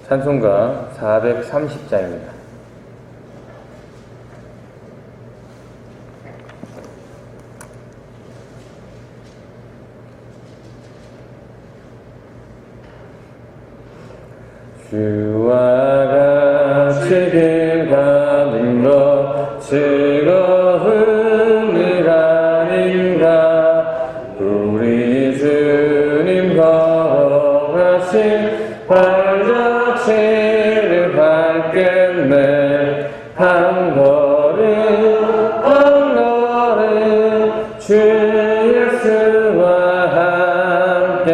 찬송가 430장입니다. 주와 같이 길 가는 것 즐거움이라는가. 우리 주님 걸어가신 발자취를 밟겠네. 한 걸음 한 걸음 주 예수와 함께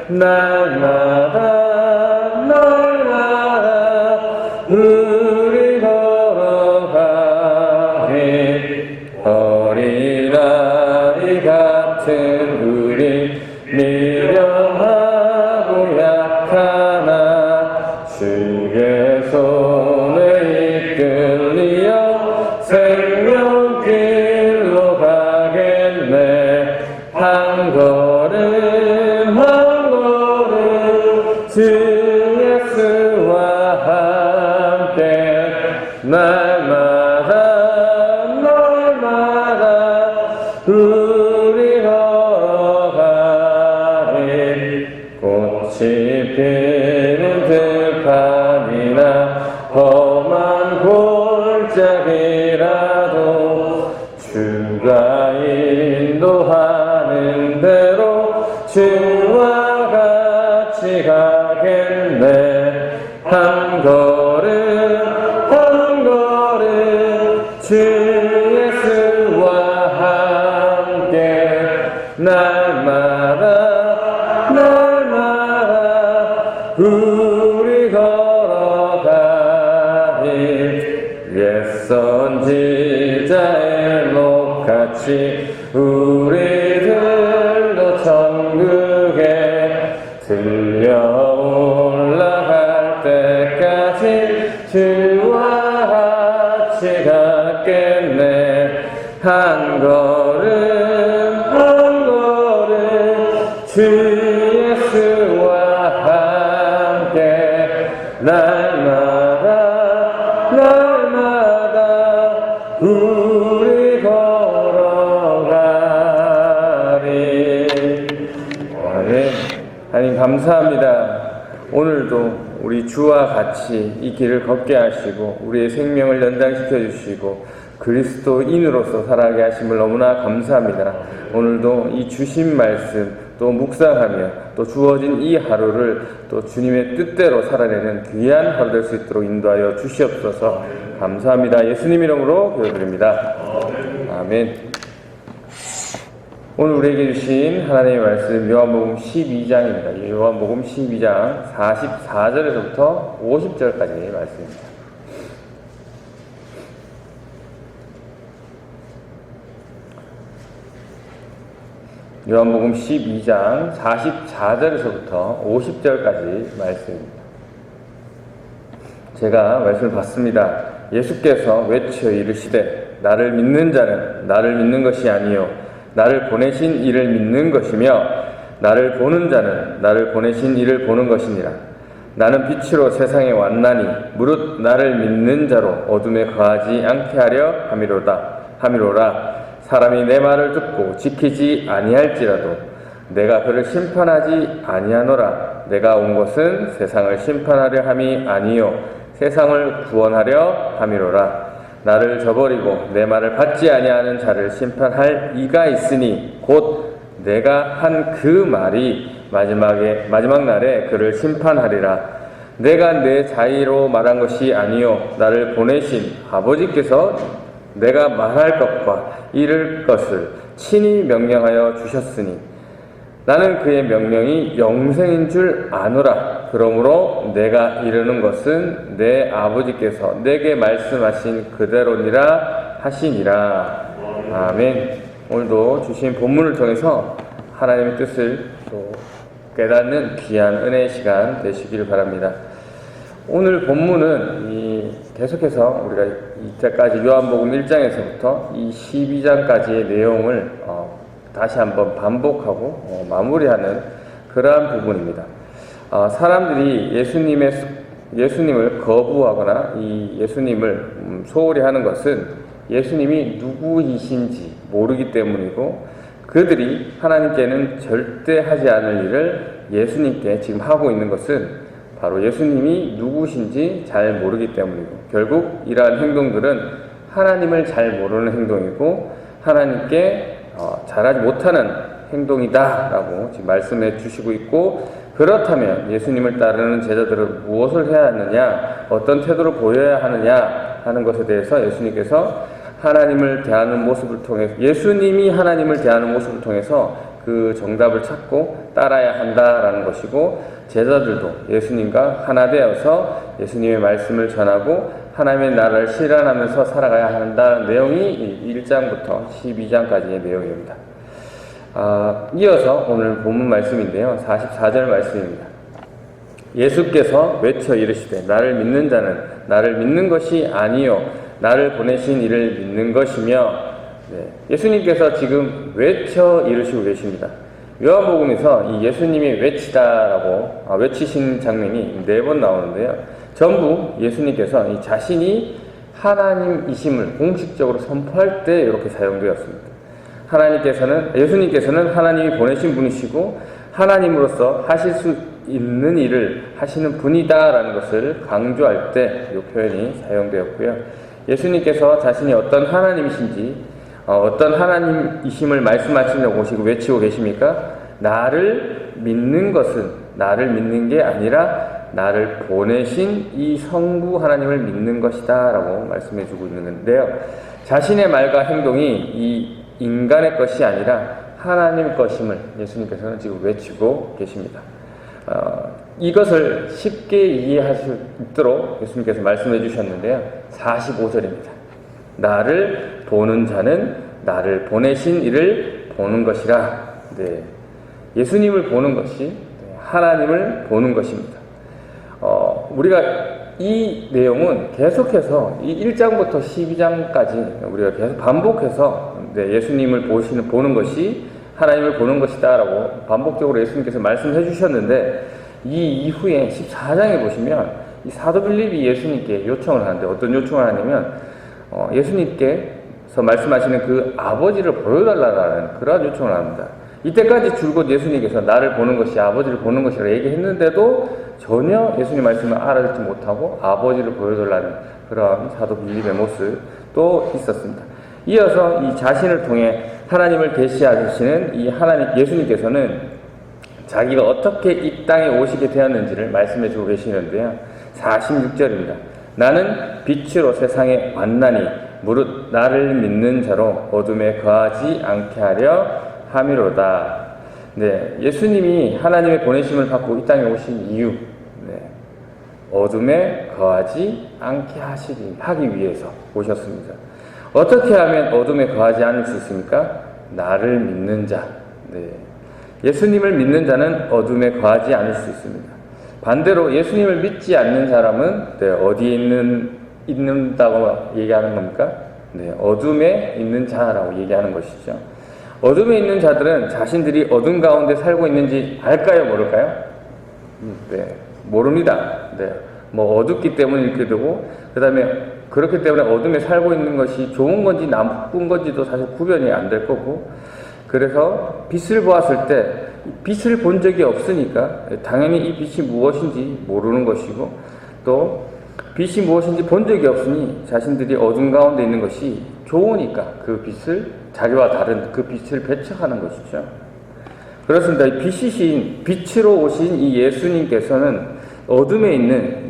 날마다 우리 걸어가리. 어린아이 같은 우리 미련하고 약하나 주의 손에 이끌리어 생명길로 가겠네. 한 걸음 한 걸음 주 예수와 함께 날마다 우리 걸어가리. 꽃이 피는 들판이나 험한 골짜기라도 주가 인도하는 대로 주와 같이 가겠네. 한 걸음 한 걸음 주 예수와 함께 날마다 우리 걸어가리. 옛 선지자의 녹같이 우리들도 천국에 들려 올라갈 때까지 주와 같이 가겠네. 한 걸음 한 걸음 주 예수와 함께 날마다 우리 걸어가리. 아멘. 하나님 감사합니다. 오늘도 우리 주와 같이 이 길을 걷게 하시고 우리의 생명을 연장시켜 주시고 그리스도인으로서 살아가게 하심을 너무나 감사합니다. 오늘도 이 주신 말씀 또 묵상하며 또 주어진 이 하루를 또 주님의 뜻대로 살아내는 귀한 하루 될 수 있도록 인도하여 주시옵소서. 감사합니다. 예수님 이름으로 기도드립니다. 아멘. 오늘 우리에게 주신 하나님의 말씀 요한복음 12장입니다. 요한복음 12장 44절에서부터 50절까지의 말씀입니다. 요한복음 12장 44절에서부터 50절까지 말씀입니다. 제가 말씀을 봤습니다. 예수께서 외쳐 이르시되 나를 믿는 자는 나를 믿는 것이 아니요 나를 보내신 이를 믿는 것이며 나를 보는 자는 나를 보내신 이를 보는 것이니라. 나는 빛으로 세상에 왔나니 무릇 나를 믿는 자로 어둠에 거하지 않게 하려 함이로라. 사람이 내 말을 듣고 지키지 아니할지라도 내가 그를 심판하지 아니하노라. 내가 온 것은 세상을 심판하려 함이 아니요 세상을 구원하려 함이로라. 나를 저버리고 내 말을 받지 아니하는 자를 심판할 이가 있으니 곧 내가 한 그 말이 마지막 날에 그를 심판하리라. 내가 내 자의로 말한 것이 아니요 나를 보내신 아버지께서 내가 말할 것과 이를 것을 친히 명령하여 주셨으니 나는 그의 명령이 영생인 줄 아노라. 그러므로 내가 이르는 것은 내 아버지께서 내게 말씀하신 그대로니라 하시니라. 아멘. 오늘도 주신 본문을 통해서 하나님의 뜻을 또 깨닫는 귀한 은혜의 시간 되시길 바랍니다. 오늘 본문은 계속해서 우리가 이때까지 요한복음 1장에서부터 이 12장까지의 내용을 다시 한번 반복하고 마무리하는 그러한 부분입니다. 사람들이 예수님의 예수님을 거부하거나 이 예수님을 소홀히 하는 것은 예수님이 누구이신지 모르기 때문이고, 그들이 하나님께는 절대 하지 않을 일을 예수님께 지금 하고 있는 것은 바로 예수님이 누구신지 잘 모르기 때문이고, 결국 이러한 행동들은 하나님을 잘 모르는 행동이고 하나님께 잘하지 못하는 행동이다 라고 지금 말씀해 주시고 있고, 그렇다면 예수님을 따르는 제자들은 무엇을 해야 하느냐, 어떤 태도를 보여야 하느냐 하는 것에 대해서 예수님께서 하나님을 대하는 모습을 통해서, 예수님이 하나님을 대하는 모습을 통해서 그 정답을 찾고 따라야 한다라는 것이고, 제자들도 예수님과 하나 되어서 예수님의 말씀을 전하고 하나님의 나라를 실현하면서 살아가야 한다는 내용이 1장부터 12장까지의 내용입니다. 이어서 오늘 본문 말씀인데요, 44절 말씀입니다. 예수께서 외쳐 이르시되 나를 믿는 자는 나를 믿는 것이 아니요 나를 보내신 이를 믿는 것이며. 예수님께서 지금 외쳐 이르시고 계십니다. 요한복음에서 이 예수님이 외치다라고 외치신 장면이 4번 나오는데요, 전부 예수님께서 이 자신이 하나님이심을 공식적으로 선포할 때 이렇게 사용되었습니다. 예수님께서는 하나님이 보내신 분이시고 하나님으로서 하실 수 있는 일을 하시는 분이다라는 것을 강조할 때 이 표현이 사용되었고요. 예수님께서 자신이 어떤 하나님이신지, 어떤 하나님이심을 말씀하시려고 외치고 계십니까? 나를 믿는 것은 나를 믿는 게 아니라 나를 보내신 이 성부 하나님을 믿는 것이다 라고 말씀해 주고 있는데요, 자신의 말과 행동이 이 인간의 것이 아니라 하나님 것임을 예수님께서는 지금 외치고 계십니다. 이것을 쉽게 이해할 수 있도록 예수님께서 말씀해 주셨는데요, 45절입니다. 나를 보는 자는 나를 보내신 이를 보는 것이라. 예수님을 보는 것이 하나님을 보는 것입니다. 우리가 이 내용은 계속해서 이 1장부터 12장까지 우리가 계속 반복해서 예수님을 보는 것이 하나님을 보는 것이다 라고 반복적으로 예수님께서 말씀해 주셨는데, 이 이후에 14장에 보시면 이 사도 빌립이 예수님께 요청을 하는데, 어떤 요청을 하냐면 예수님께서 말씀하시는 그 아버지를 보여달라는 그러한 요청을 합니다. 이때까지 줄곧 예수님께서 나를 보는 것이 아버지를 보는 것이라 얘기했는데도 전혀 예수님 말씀을 알아듣지 못하고 아버지를 보여달라는 그런 사도 빌립의 모습도 있었습니다. 이어서 이 자신을 통해 하나님을 계시하시는 이 예수님께서는 자기가 어떻게 이 땅에 오시게 되었는지를 말씀해 주고 계시는데요, 46절입니다. 나는 빛으로 세상에 왔나니 무릇 나를 믿는 자로 어둠에 거하지 않게 하려 함이로다. 예수님이 하나님의 보내심을 받고 이 땅에 오신 이유, 어둠에 거하지 않게 하기 위해서 오셨습니다. 어떻게 하면 어둠에 거하지 않을 수 있습니까? 나를 믿는 자. 예수님을 믿는 자는 어둠에 거하지 않을 수 있습니다. 반대로 예수님을 믿지 않는 사람은 어디에 있는다고 얘기하는 겁니까? 어둠에 있는 자라고 얘기하는 것이죠. 어둠에 있는 자들은 자신들이 어둠 가운데 살고 있는지 알까요? 모를까요? 모릅니다. 어둡기 때문에 이렇게 되고, 그 다음에 그렇기 때문에 어둠에 살고 있는 것이 좋은 건지 나쁜 건지도 사실 구별이 안 될 거고, 그래서 빛을 보았을 때 빛을 본 적이 없으니까 당연히 이 빛이 무엇인지 모르는 것이고, 또 빛이 무엇인지 본 적이 없으니 자신들이 어둠 가운데 있는 것이 좋으니까 그 빛을, 자기와 다른 그 빛을 배척하는 것이죠. 그렇습니다. 빛으로 오신 이 예수님께서는 어둠에 있는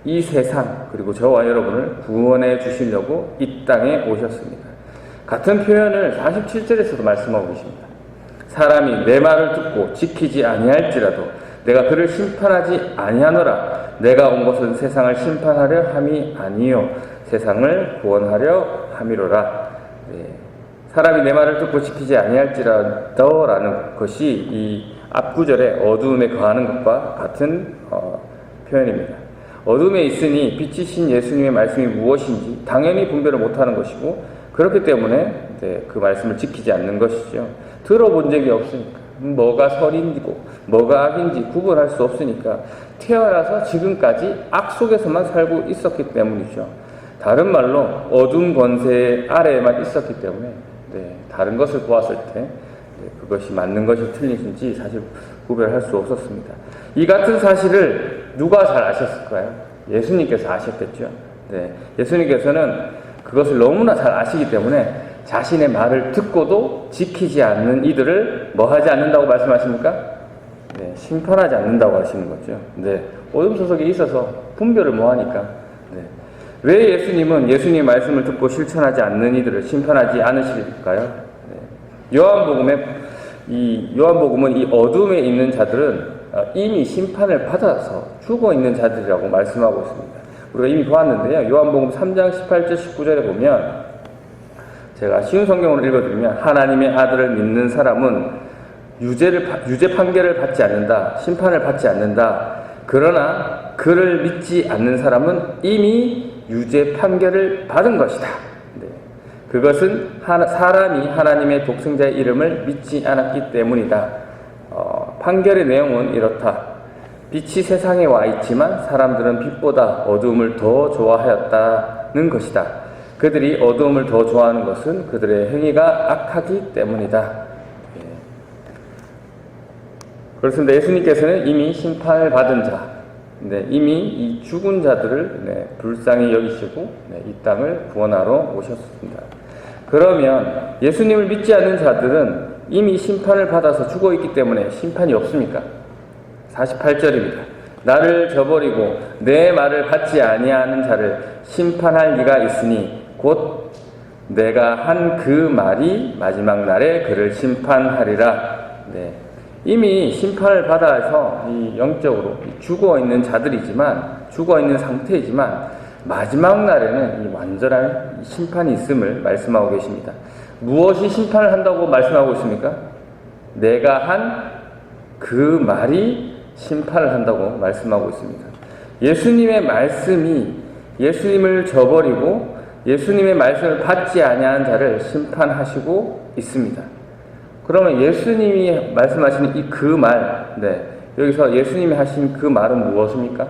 이 세상, 그리고 저와 여러분을 구원해 주시려고 이 땅에 오셨습니다. 같은 표현을 47절에서도 말씀하고 계십니다. 사람이 내 말을 듣고 지키지 아니할지라도 내가 그를 심판하지 아니하노라. 내가 온 것은 세상을 심판하려 함이 아니요 세상을 구원하려 함이로라. 사람이 내 말을 듣고 지키지 아니할지라도 라는 것이 이 앞구절에 어두움에 거하는 것과 같은 표현입니다. 어둠에 있으니 빛이신 예수님의 말씀이 무엇인지 당연히 분별을 못하는 것이고, 그렇기 때문에 그 말씀을 지키지 않는 것이죠. 들어본 적이 없으니까. 뭐가 선인지고 뭐가 악인지 구분할 수 없으니까 태어나서 지금까지 악 속에서만 살고 있었기 때문이죠. 다른 말로 어둠 권세 아래에만 있었기 때문에 다른 것을 보았을 때 그것이 맞는 것이 틀린지 사실 구별할 수 없었습니다. 이 같은 사실을 누가 잘 아셨을까요? 예수님께서 아셨겠죠. 예수님께서는 그것을 너무나 잘 아시기 때문에 자신의 말을 듣고도 지키지 않는 이들을 뭐 하지 않는다고 말씀하십니까? 심판하지 않는다고 하시는 거죠. 어둠 소속에 있어서 분별을 뭐 하니까. 왜 예수님은 예수님의 말씀을 듣고 실천하지 않는 이들을 심판하지 않으실까요? 요한복음은 이 어둠에 있는 자들은 이미 심판을 받아서 죽어 있는 자들이라고 말씀하고 있습니다. 우리가 이미 보았는데요. 요한복음 3장 18절 19절에 보면 제가 쉬운 성경으로 읽어드리면 하나님의 아들을 믿는 사람은 유죄 판결을 받지 않는다. 심판을 받지 않는다. 그러나 그를 믿지 않는 사람은 이미 유죄 판결을 받은 것이다. 그것은 사람이 하나님의 독생자의 이름을 믿지 않았기 때문이다. 판결의 내용은 이렇다. 빛이 세상에 와 있지만 사람들은 빛보다 어두움을 더 좋아하였다는 것이다. 그들이 어두움을 더 좋아하는 것은 그들의 행위가 악하기 때문이다. 그렇습니다. 예수님께서는 이미 심판을 받은 자, 이미 이 죽은 자들을 불쌍히 여기시고 이 땅을 구원하러 오셨습니다. 그러면 예수님을 믿지 않는 자들은 이미 심판을 받아서 죽어 있기 때문에 심판이 없습니까? 48절입니다. 나를 저버리고 내 말을 받지 아니하는 자를 심판할 리가 있으니 곧 내가 한 그 말이 마지막 날에 그를 심판하리라. 이미 심판을 받아서 영적으로 죽어 있는 자들이지만, 죽어 있는 상태이지만 마지막 날에는 완전한 심판이 있음을 말씀하고 계십니다. 무엇이 심판을 한다고 말씀하고 있습니까? 내가 한 그 말이 심판을 한다고 말씀하고 있습니다. 예수님의 말씀이 예수님을 저버리고 예수님의 말씀을 받지 아니하는 자를 심판하시고 있습니다. 그러면 예수님이 말씀하시는 이 그 말, 여기서 예수님이 하신 그 말은 무엇입니까?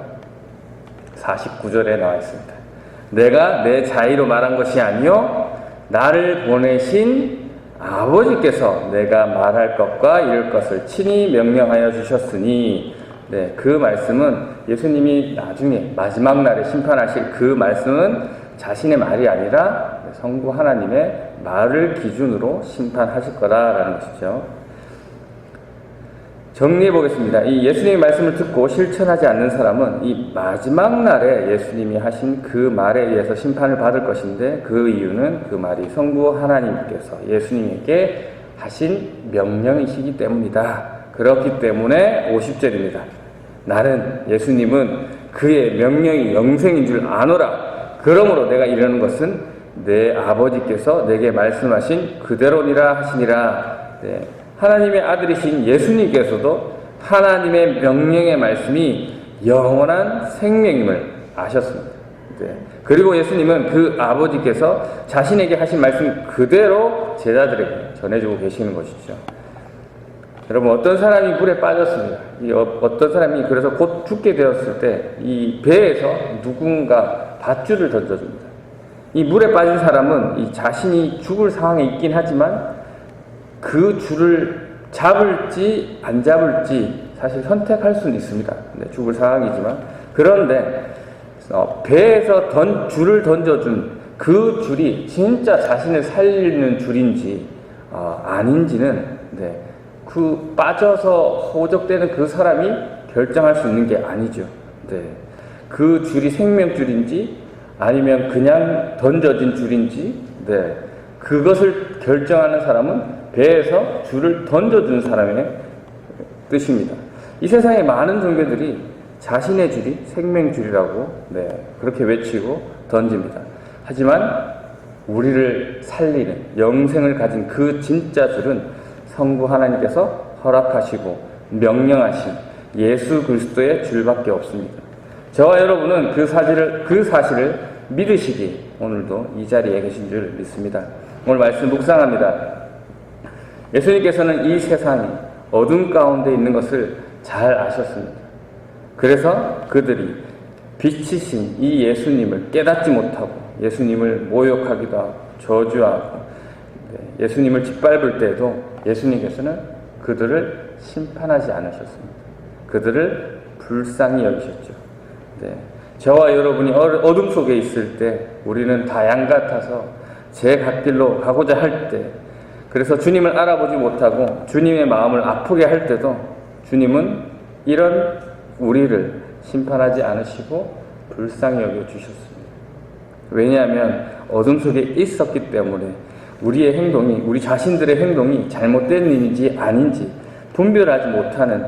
49절에 나와 있습니다. 내가 내 자의로 말한 것이 아니요 나를 보내신 아버지께서 내가 말할 것과 이룰 것을 친히 명령하여 주셨으니, 그 말씀은 예수님이 나중에 마지막 날에 심판하실 그 말씀은 자신의 말이 아니라 성부 하나님의 말을 기준으로 심판하실 거라라는 것이죠. 정리해 보겠습니다. 이 예수님의 말씀을 듣고 실천하지 않는 사람은 이 마지막 날에 예수님이 하신 그 말에 의해서 심판을 받을 것인데, 그 이유는 그 말이 성부 하나님께서 예수님에게 하신 명령이시기 때문이다. 그렇기 때문에 50절입니다. 나는 예수님은 그의 명령이 영생인 줄 아노라. 그러므로 내가 이르는 것은 내 아버지께서 내게 말씀하신 그대로니라 하시니라. 하나님의 아들이신 예수님께서도 하나님의 명령의 말씀이 영원한 생명임을 아셨습니다. 그리고 예수님은 그 아버지께서 자신에게 하신 말씀 그대로 제자들에게 전해주고 계시는 것이죠. 여러분, 어떤 사람이 물에 빠졌습니다. 어떤 사람이 그래서 곧 죽게 되었을 때 이 배에서 누군가 밧줄을 던져줍니다. 이 물에 빠진 사람은 이 자신이 죽을 상황에 있긴 하지만 그 줄을 잡을지 안 잡을지 사실 선택할 수는 있습니다. 죽을 상황이지만, 그런데 배에서 줄을 던져준 그 줄이 진짜 자신을 살리는 줄인지 아닌지는 그 빠져서 호적되는 그 사람이 결정할 수 있는 게 아니죠. 그 줄이 생명줄인지 아니면 그냥 던져진 줄인지 그것을 결정하는 사람은 배에서 줄을 던져준 사람의 뜻입니다. 이 세상에 많은 종교들이 자신의 줄이 생명줄이라고 그렇게 외치고 던집니다. 하지만 우리를 살리는 영생을 가진 그 진짜 줄은 성부 하나님께서 허락하시고 명령하신 예수 그리스도의 줄밖에 없습니다. 저와 여러분은 그 사실을 믿으시기 오늘도 이 자리에 계신 줄 믿습니다. 오늘 말씀 묵상합니다. 예수님께서는 이 세상이 어둠 가운데 있는 것을 잘 아셨습니다. 그래서 그들이 빛이신 이 예수님을 깨닫지 못하고 예수님을 모욕하기도 하고 저주하고 예수님을 짓밟을 때도 예수님께서는 그들을 심판하지 않으셨습니다. 그들을 불쌍히 여기셨죠. 저와 여러분이 어둠 속에 있을 때 우리는 다 양 같아서 제 갈 길로 가고자 할 때, 그래서 주님을 알아보지 못하고 주님의 마음을 아프게 할 때도 주님은 이런 우리를 심판하지 않으시고 불쌍히 여겨주셨습니다. 왜냐하면 어둠 속에 있었기 때문에 우리의 행동이, 우리 자신들의 행동이 잘못된 일인지 아닌지 분별하지 못하는,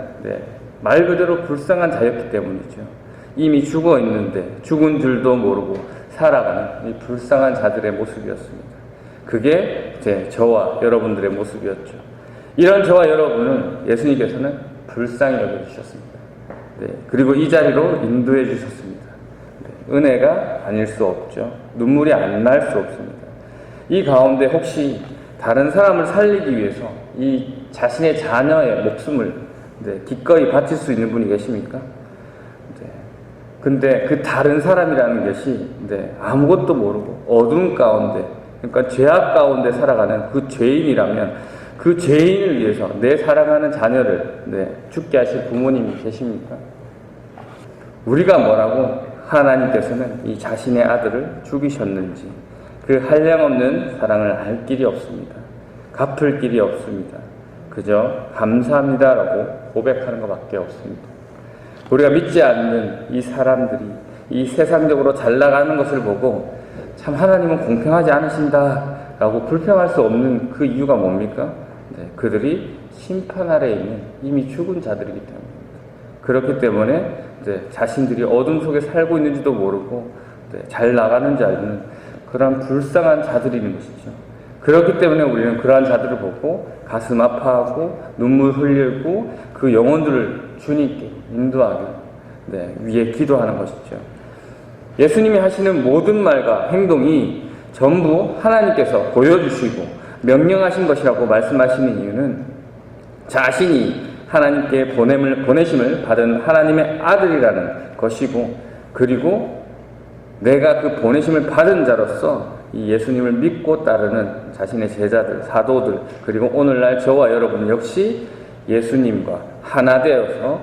말 그대로 불쌍한 자였기 때문이죠. 이미 죽어 있는데 죽은 줄도 모르고 살아가는 이 불쌍한 자들의 모습이었습니다. 그게 저와 여러분들의 모습이었죠. 이런 저와 여러분은 예수님께서는 불쌍히 여겨주셨습니다. 그리고 이 자리로 인도해 주셨습니다. 은혜가 아닐 수 없죠. 눈물이 안 날 수 없습니다. 이 가운데 혹시 다른 사람을 살리기 위해서 이 자신의 자녀의 목숨을 기꺼이 바칠 수 있는 분이 계십니까? 근데 그 다른 사람이라는 것이 아무것도 모르고 어둠 가운데, 그러니까 죄악 가운데 살아가는 그 죄인이라면 그 죄인을 위해서 내 사랑하는 자녀를 죽게 하실 부모님이 계십니까? 우리가 뭐라고 하나님께서는 이 자신의 아들을 죽이셨는지 그 한량없는 사랑을 알 길이 없습니다. 갚을 길이 없습니다. 그저 감사합니다라고 고백하는 것밖에 없습니다. 우리가 믿지 않는 이 사람들이 이 세상적으로 잘 나가는 것을 보고 참 하나님은 공평하지 않으신다라고 불평할 수 없는 그 이유가 뭡니까? 그들이 심판 아래에 있는 이미 죽은 자들이기 때문입니다. 그렇기 때문에 자신들이 어둠 속에 살고 있는지도 모르고 잘 나가는 자는 그런 불쌍한 자들이는 것이죠. 그렇기 때문에 우리는 그러한 자들을 보고 가슴 아파하고 눈물 흘리고 그 영혼들을 주님께 인도하기 위해 기도하는 것이죠. 예수님이 하시는 모든 말과 행동이 전부 하나님께서 보여주시고 명령하신 것이라고 말씀하시는 이유는 자신이 하나님께 보내심을 받은 하나님의 아들이라는 것이고, 그리고 내가 그 보내심을 받은 자로서 이 예수님을 믿고 따르는 자신의 제자들, 사도들, 그리고 오늘날 저와 여러분 역시 예수님과 하나 되어서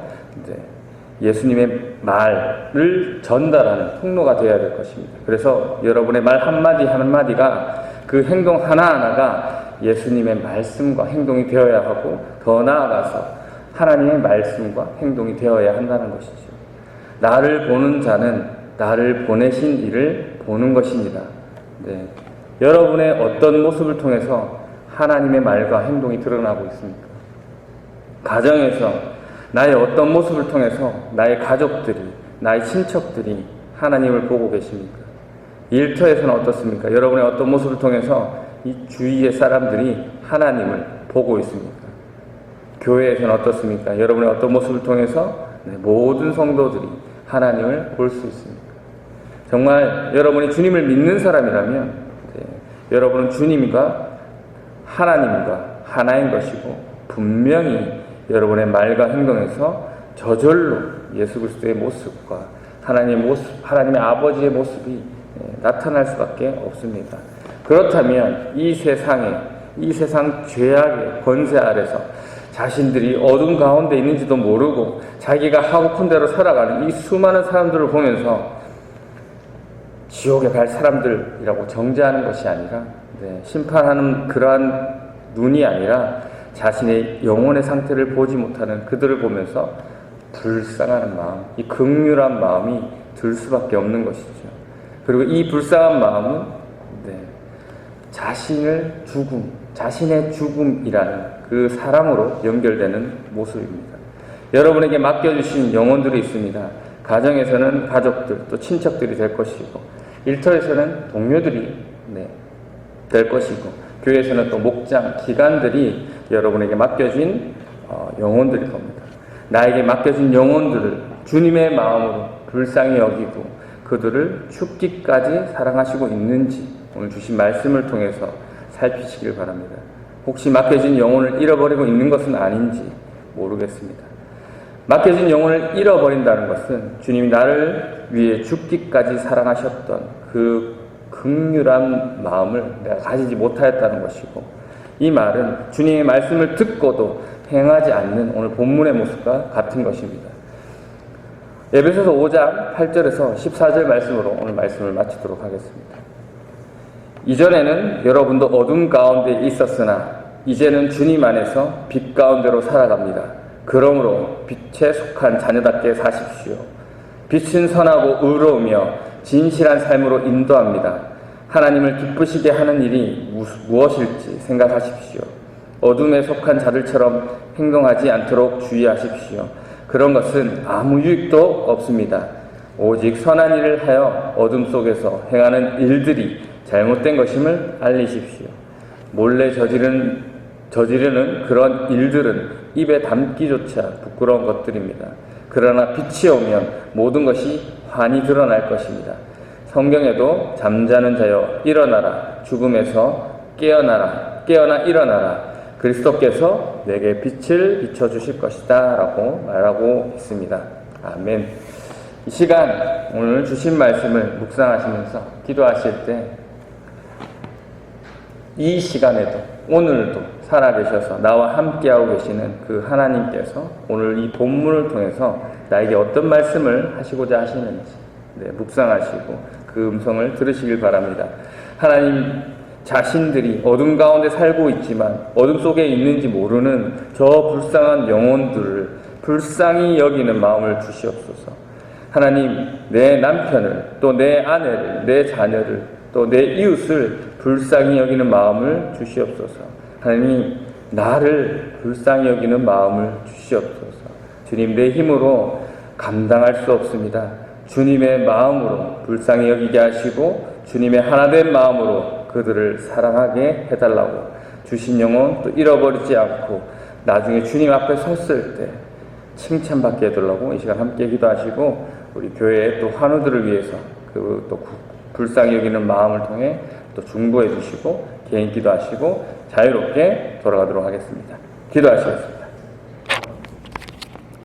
예수님의 말을 전달하는 통로가 되어야 될 것입니다. 그래서 여러분의 말 한마디 한마디가, 그 행동 하나하나가 예수님의 말씀과 행동이 되어야 하고, 더 나아가서 하나님의 말씀과 행동이 되어야 한다는 것이죠. 나를 보는 자는 나를 보내신 이를 보는 것입니다. 여러분의 어떤 모습을 통해서 하나님의 말과 행동이 드러나고 있습니까? 가정에서 나의 어떤 모습을 통해서 나의 가족들이, 나의 친척들이 하나님을 보고 계십니까? 일터에서는 어떻습니까? 여러분의 어떤 모습을 통해서 이 주위의 사람들이 하나님을 보고 있습니까? 교회에서는 어떻습니까? 여러분의 어떤 모습을 통해서 모든 성도들이 하나님을 볼 수 있습니까? 정말 여러분이 주님을 믿는 사람이라면 여러분은 주님과 하나님과 하나인 것이고, 분명히 여러분의 말과 행동에서 저절로 예수 그리스도의 모습과 하나님의 아버지의 모습이 나타날 수밖에 없습니다. 그렇다면 이 세상 죄악의 권세 아래서 자신들이 어둠 가운데 있는지도 모르고 자기가 하고픈 대로 살아가는 이 수많은 사람들을 보면서 지옥에 갈 사람들이라고 정죄하는 것이 아니라, 심판하는 그러한 눈이 아니라 자신의 영혼의 상태를 보지 못하는 그들을 보면서 불쌍하는 마음, 이 긍휼한 마음이 들 수밖에 없는 것이죠. 그리고 이 불쌍한 마음은 자신의 죽음이라는 그 사랑으로 연결되는 모습입니다. 여러분에게 맡겨주신 영혼들이 있습니다. 가정에서는 가족들, 또 친척들이 될 것이고, 일터에서는 동료들이 될 것이고, 교회에서는 또 목장, 기관들이 여러분에게 맡겨진 영혼들일 겁니다. 나에게 맡겨진 영혼들을 주님의 마음으로 불쌍히 여기고 그들을 죽기까지 사랑하시고 있는지 오늘 주신 말씀을 통해서 살피시길 바랍니다. 혹시 맡겨진 영혼을 잃어버리고 있는 것은 아닌지, 모르겠습니다. 맡겨진 영혼을 잃어버린다는 것은 주님이 나를 위해 죽기까지 사랑하셨던 그 긍휼한 마음을 내가 가지지 못하였다는 것이고, 이 말은 주님의 말씀을 듣고도 행하지 않는 오늘 본문의 모습과 같은 것입니다. 에베소서 5장 8절에서 14절 말씀으로 오늘 말씀을 마치도록 하겠습니다. 이전에는 여러분도 어둠 가운데 있었으나 이제는 주님 안에서 빛 가운데로 살아갑니다. 그러므로 빛에 속한 자녀답게 사십시오. 빛은 선하고 의로우며 진실한 삶으로 인도합니다. 하나님을 기쁘시게 하는 일이 무엇일지 생각하십시오. 어둠에 속한 자들처럼 행동하지 않도록 주의하십시오. 그런 것은 아무 유익도 없습니다. 오직 선한 일을 하여 어둠 속에서 행하는 일들이 잘못된 것임을 알리십시오. 몰래 저지르는 그런 일들은 입에 담기조차 부끄러운 것들입니다. 그러나 빛이 오면 모든 것이 환히 드러날 것입니다. 성경에도 잠자는 자여 일어나라, 죽음에서 깨어나 일어나라, 그리스도께서 내게 빛을 비춰주실 것이다 라고 말하고 있습니다. 아멘. 이 시간 오늘 주신 말씀을 묵상하시면서 기도하실 때 이 시간에도 오늘도 살아계셔서 나와 함께하고 계시는 그 하나님께서 오늘 이 본문을 통해서 나에게 어떤 말씀을 하시고자 하시는지 묵상하시고 그 음성을 들으시길 바랍니다. 하나님 자신들이 어둠 가운데 살고 있지만 어둠 속에 있는지 모르는 저 불쌍한 영혼들을 불쌍히 여기는 마음을 주시옵소서. 하나님, 내 남편을, 또 내 아내를, 내 자녀를, 또 내 이웃을 불쌍히 여기는 마음을 주시옵소서. 하나님, 나를 불쌍히 여기는 마음을 주시옵소서. 주님, 내 힘으로 감당할 수 없습니다. 주님의 마음으로 불쌍히 여기게 하시고 주님의 하나된 마음으로 그들을 사랑하게 해달라고, 주신 영혼 또 잃어버리지 않고 나중에 주님 앞에 섰을 때 칭찬받게 해달라고 이 시간 함께 기도하시고, 우리 교회의 또 환우들을 위해서 그 또 불쌍히 여기는 마음을 통해 또 중보해 주시고 개인 기도하시고 자유롭게 돌아가도록 하겠습니다. 기도하시겠습니다.